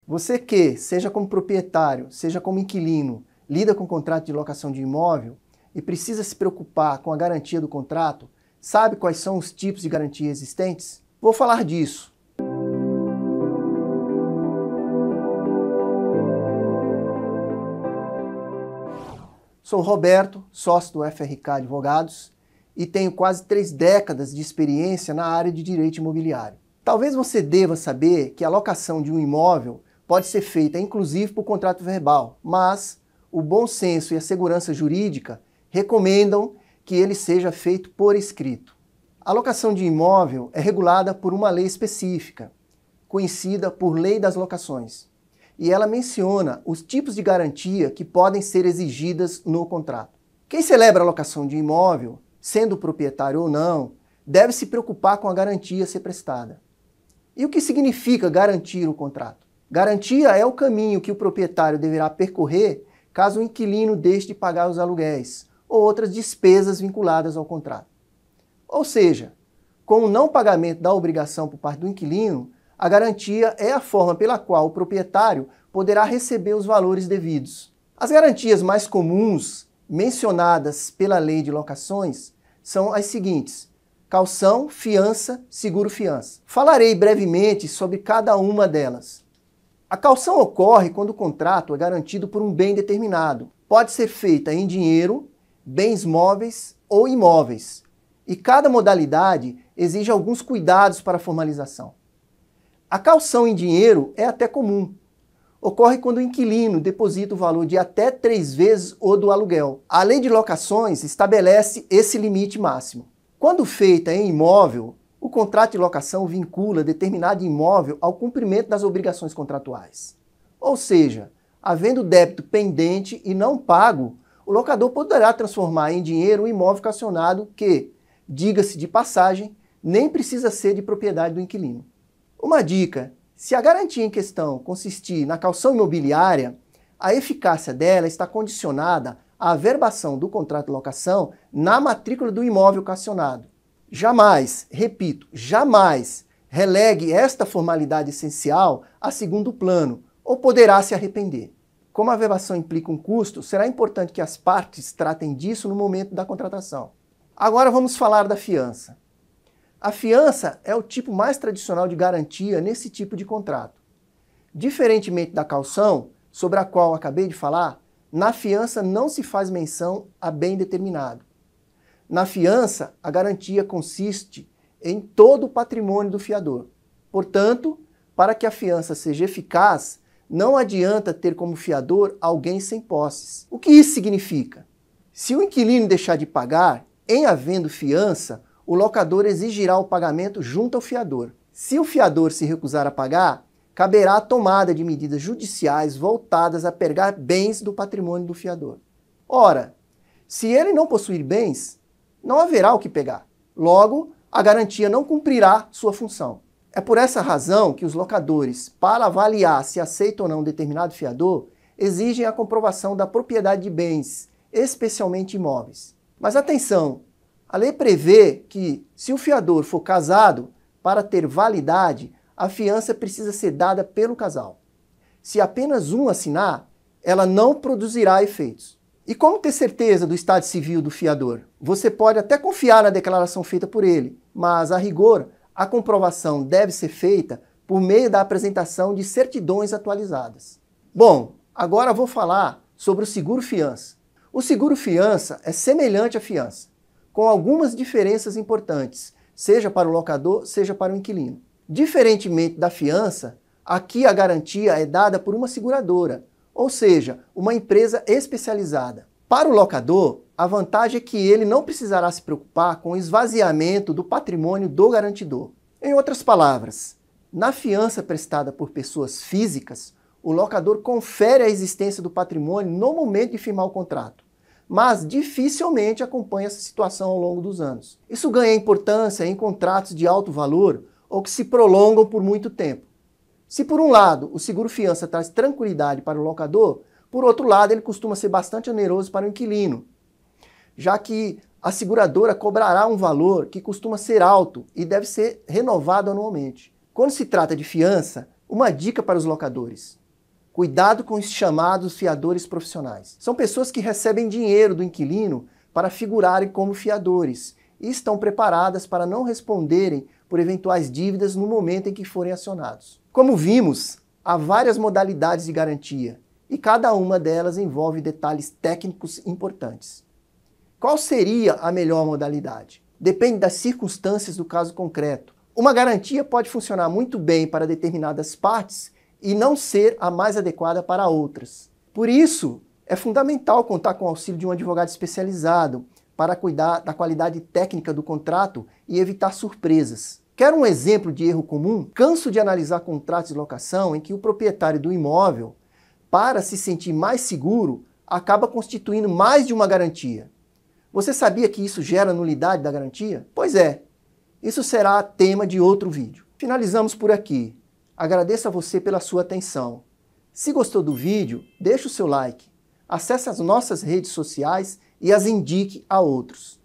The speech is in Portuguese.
Você que, seja como proprietário, seja como inquilino, lida com contrato de locação de imóvel e precisa se preocupar com a garantia do contrato, sabe quais são os tipos de garantia existentes? Vou falar disso. Sou Roberto, sócio do FRK Advogados e tenho quase 3 décadas de experiência na área de direito imobiliário. Talvez você deva saber que a locação de um imóvel pode ser feita inclusive por contrato verbal, mas o bom senso e a segurança jurídica recomendam que ele seja feito por escrito. A locação de imóvel é regulada por uma lei específica, conhecida por Lei das Locações, e ela menciona os tipos de garantia que podem ser exigidas no contrato. Quem celebra a locação de imóvel, sendo proprietário ou não, deve se preocupar com a garantia a ser prestada. E o que significa garantir o contrato? Garantia é o caminho que o proprietário deverá percorrer caso o inquilino deixe de pagar os aluguéis ou outras despesas vinculadas ao contrato. Ou seja, com o não pagamento da obrigação por parte do inquilino, a garantia é a forma pela qual o proprietário poderá receber os valores devidos. As garantias mais comuns mencionadas pela Lei de Locações são as seguintes: caução, fiança, seguro-fiança. Falarei brevemente sobre cada uma delas. A caução ocorre quando o contrato é garantido por um bem determinado. Pode ser feita em dinheiro, bens móveis ou imóveis, e cada modalidade exige alguns cuidados para a formalização. A caução em dinheiro é até comum. Ocorre quando o inquilino deposita o valor de até 3 vezes o do aluguel. A Lei de Locações estabelece esse limite máximo. Quando feita em imóvel, o contrato de locação vincula determinado imóvel ao cumprimento das obrigações contratuais. Ou seja, havendo débito pendente e não pago, o locador poderá transformar em dinheiro o imóvel calcionado que, diga-se de passagem, nem precisa ser de propriedade do inquilino. Uma dica: se a garantia em questão consistir na caução imobiliária, a eficácia dela está condicionada à averbação do contrato de locação na matrícula do imóvel calcionado. Jamais, repito, jamais relegue esta formalidade essencial a segundo plano, ou poderá se arrepender. Como a averbação implica um custo, será importante que as partes tratem disso no momento da contratação. Agora vamos falar da fiança. A fiança é o tipo mais tradicional de garantia nesse tipo de contrato. Diferentemente da caução, sobre a qual acabei de falar, na fiança não se faz menção a bem determinado. Na fiança, a garantia consiste em todo o patrimônio do fiador. Portanto, para que a fiança seja eficaz, não adianta ter como fiador alguém sem posses. O que isso significa? Se o inquilino deixar de pagar, em havendo fiança, o locador exigirá o pagamento junto ao fiador. Se o fiador se recusar a pagar, caberá a tomada de medidas judiciais voltadas a pegar bens do patrimônio do fiador. Ora, se ele não possuir bens, não haverá o que pegar. Logo, a garantia não cumprirá sua função. É por essa razão que os locadores, para avaliar se aceitam ou não determinado fiador, exigem a comprovação da propriedade de bens, especialmente imóveis. Mas atenção! A lei prevê que, se o fiador for casado, para ter validade, a fiança precisa ser dada pelo casal. Se apenas um assinar, ela não produzirá efeitos. E como ter certeza do estado civil do fiador? Você pode até confiar na declaração feita por ele, mas, a rigor, a comprovação deve ser feita por meio da apresentação de certidões atualizadas. Bom, agora vou falar sobre o seguro-fiança. O seguro-fiança é semelhante à fiança, com algumas diferenças importantes, seja para o locador, seja para o inquilino. Diferentemente da fiança, aqui a garantia é dada por uma seguradora, ou seja, uma empresa especializada. Para o locador, a vantagem é que ele não precisará se preocupar com o esvaziamento do patrimônio do garantidor. Em outras palavras, na fiança prestada por pessoas físicas, o locador confere a existência do patrimônio no momento de firmar o contrato, mas dificilmente acompanha essa situação ao longo dos anos. Isso ganha importância em contratos de alto valor ou que se prolongam por muito tempo. Se por um lado o seguro-fiança traz tranquilidade para o locador, por outro lado ele costuma ser bastante oneroso para o inquilino, já que a seguradora cobrará um valor que costuma ser alto e deve ser renovado anualmente. Quando se trata de fiança, Uma dica para os locadores: cuidado com os chamados fiadores profissionais. São pessoas que recebem dinheiro do inquilino para figurarem como fiadores e estão preparadas para não responderem por eventuais dívidas no momento em que forem acionados. Como vimos, há várias modalidades de garantia e cada uma delas envolve detalhes técnicos importantes. Qual seria a melhor modalidade? Depende das circunstâncias do caso concreto. Uma garantia pode funcionar muito bem para determinadas partes e não ser a mais adequada para outras. Por isso, é fundamental contar com o auxílio de um advogado especializado para cuidar da qualidade técnica do contrato e evitar surpresas. Quer um exemplo de erro comum? Canso de analisar contratos de locação em que o proprietário do imóvel, para se sentir mais seguro, acaba constituindo mais de uma garantia. Você sabia que isso gera nulidade da garantia? Pois é, isso será tema de outro vídeo. Finalizamos por aqui. Agradeço a você pela sua atenção. Se gostou do vídeo, deixe o seu like, acesse as nossas redes sociais e as indique a outros.